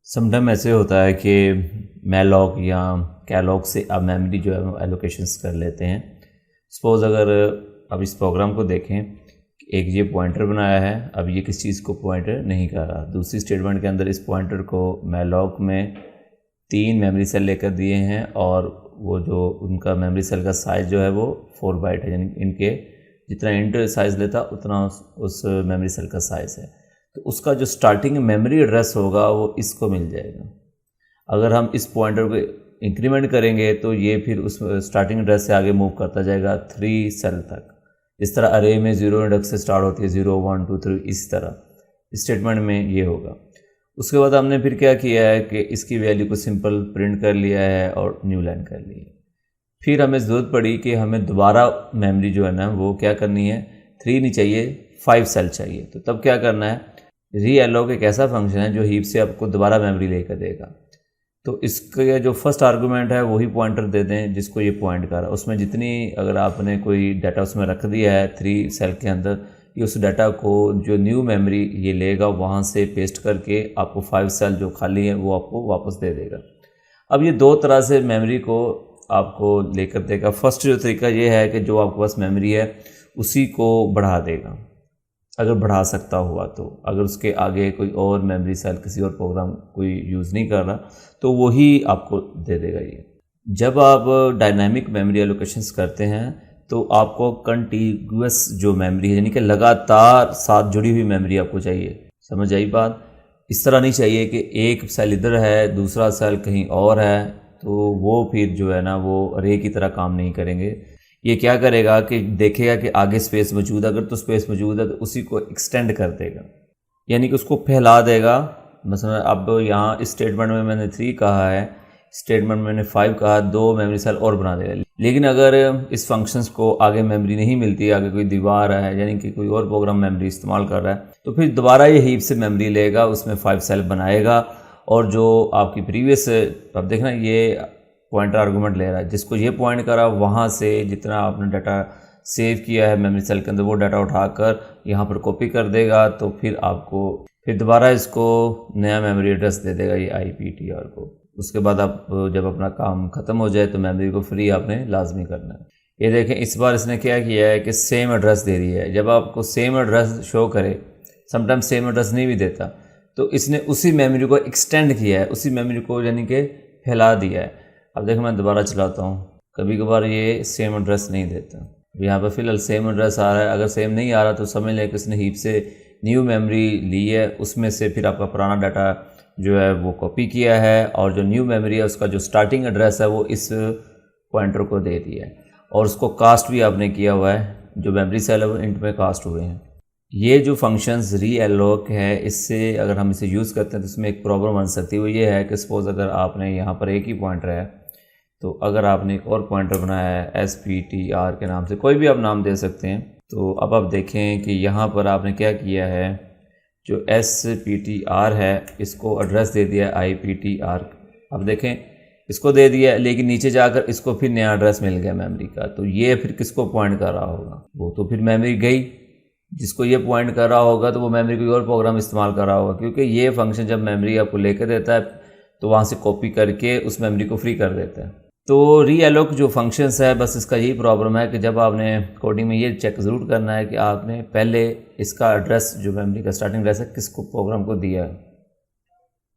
Sometime ऐसे होता है कि मैलॉक या कैलॉग से आप मेमोरी जो है एलोकेशंस कर लेते हैं। सपोज़ अगर अब इस प्रोग्राम को देखें, एक ये पॉइंटर बनाया है, अब ये किस चीज़ को पॉइंटर नहीं कर रहा। दूसरी स्टेटमेंट के अंदर इस पॉइंटर को मैलॉक में 3 मेमोरी सेल लेकर दिए हैं और वो जो उनका मेमोरी सेल का साइज़ जो है वो 4 बाइट है, यानी इनके जितना इंटर साइज़ लेता उतना उस मेमोरी सेल का साइज़ है। तो उसका जो स्टार्टिंग मेमोरी एड्रेस होगा वो इसको मिल जाएगा। अगर हम इस पॉइंटर को इंक्रीमेंट करेंगे तो ये फिर उस स्टार्टिंग एड्रेस से आगे मूव करता जाएगा 3 सेल तक। इस तरह अरे में 0 इंडेक्स से स्टार्ट होती है, 0 1 2 3, इस तरह स्टेटमेंट में ये होगा। उसके बाद हमने फिर क्या किया है कि इसकी वैल्यू को सिंपल प्रिंट कर लिया है और न्यू लाइन कर ली है। फिर हमें ज़रूरत पड़ी कि हमें दोबारा मेमोरी जो है ना वो क्या करनी है, 3 नहीं चाहिए, 5 सेल चाहिए। तो तब क्या करना है, रीएलोक एक ऐसा फंक्शन है जो हीप से आपको दोबारा मेमोरी लेकर देगा। तो इसका जो फर्स्ट आर्गूमेंट है वही पॉइंटर दे दें जिसको ये पॉइंट कर रहा है। उसमें जितनी अगर आपने कोई डाटा उसमें रख दिया है 3 सेल के अंदर, ये उस डाटा को जो न्यू मेमोरी ये लेगा वहाँ से पेस्ट करके आपको 5 सेल जो खाली है वो आपको वापस दे देगा। अब ये 2 तरह से मेमोरी को आपको लेकर देगा। फर्स्ट जो तरीका ये है कि जो आपके पास मेमोरी है उसी को बढ़ा देगा, अगर बढ़ा सकता हुआ तो। अगर उसके आगे कोई और मेमोरी सेल किसी और प्रोग्राम कोई यूज़ नहीं कर रहा तो वही आपको दे देगा ये। जब आप डायनामिक मेमोरी एलोकेशंस करते हैं तो आपको कंटिग्यूअस जो मेमोरी है, यानी कि लगातार साथ जुड़ी हुई मेमोरी आपको चाहिए। समझ आई बात? इस तरह नहीं चाहिए कि एक सेल इधर है दूसरा सेल कहीं और है, तो वो फिर जो है ना वो अरे की तरह काम नहीं करेंगे। ये क्या करेगा कि देखेगा कि आगे स्पेस मौजूद है, अगर तो स्पेस मौजूद है तो उसी को एक्सटेंड कर देगा, यानी कि उसको फैला देगा। मसलन अब यहाँ इस स्टेटमेंट में मैंने 3 कहा है, स्टेटमेंट में मैंने 5 कहा, 2 मेमोरी सेल और बना देगा। लेकिन अगर इस फंक्शंस को आगे मेमोरी नहीं मिलती, आगे कोई दीवार है यानी कि कोई और प्रोग्राम मेमोरी इस्तेमाल कर रहा है, तो फिर दोबारा ये हीप से मेमोरी लेगा, उसमें 5 सेल बनाएगा और जो आपकी प्रीवियस, अब देखना ये पॉइंटर आर्गूमेंट ले रहा है, जिसको ये पॉइंट करा वहाँ से जितना आपने डाटा सेव किया है मेमोरी सेल के अंदर वो डाटा उठाकर यहाँ पर कॉपी कर देगा। तो फिर आपको फिर दोबारा इसको नया मेमोरी एड्रेस दे देगा ये IPTR को। उसके बाद आप जब अपना काम ख़त्म हो जाए तो मेमोरी को फ्री आपने लाजमी करना है। ये देखें इस बार इसने क्या किया है कि सेम एड्रेस दे रही है। जब आपको सेम एड्रेस शो करे, समटाइम सेम एड्रेस नहीं भी देता, तो इसने उसी मेमोरी को एक्सटेंड किया है, उसी मेमोरी को यानी कि फैला दिया है। अब देखो मैं दोबारा चलाता हूँ, कभी कभार ये सेम एड्रेस नहीं देता। यहाँ पर फिलहाल सेम एड्रेस आ रहा है। अगर सेम नहीं आ रहा तो समझ लें कि इसने हीप से न्यू मेमोरी ली है, उसमें से फिर आपका पुराना डाटा जो है वो कॉपी किया है और जो न्यू मेमोरी है उसका जो स्टार्टिंग एड्रेस है वो इस पॉइंटर को दे दिया है और उसको कास्ट भी आपने किया हुआ है, जो मेमोरी सेल है वो इंट में कास्ट हुए हैं। ये जो फंक्शंस रीएलोक है, इससे अगर हम इसे यूज़ करते हैं तो इसमें एक प्रॉब्लम बन सकती है। वो ये है कि सपोज़ अगर आपने यहाँ पर एक ही पॉइंटर है, तो अगर आपने एक और पॉइंटर बनाया है SPTR के नाम से, कोई भी आप नाम दे सकते हैं, तो अब आप देखें कि यहाँ पर आपने क्या किया है, जो SPTR है इसको एड्रेस दे दिया IPTR। अब देखें इसको दे दिया, लेकिन नीचे जाकर इसको फिर नया एड्रेस मिल गया मेमोरी का। तो ये फिर किसको पॉइंट कर रहा होगा, वो तो फिर मेमोरी गई। जिसको ये पॉइंट कर रहा होगा तो वो मेमोरी कोई और प्रोग्राम इस्तेमाल कर रहा होगा, क्योंकि ये फंक्शन जब मेमोरी आपको लेकर देता है तो वहाँ से कॉपी करके उस मेमोरी को फ्री कर देता है। तो रीएलोक जो फंक्शंस है, बस इसका यही प्रॉब्लम है कि जब आपने कोडिंग में ये चेक ज़रूर करना है कि आपने पहले इसका एड्रेस जो मेमोरी का स्टार्टिंग एड्रेस है किसको प्रोग्राम को दिया है।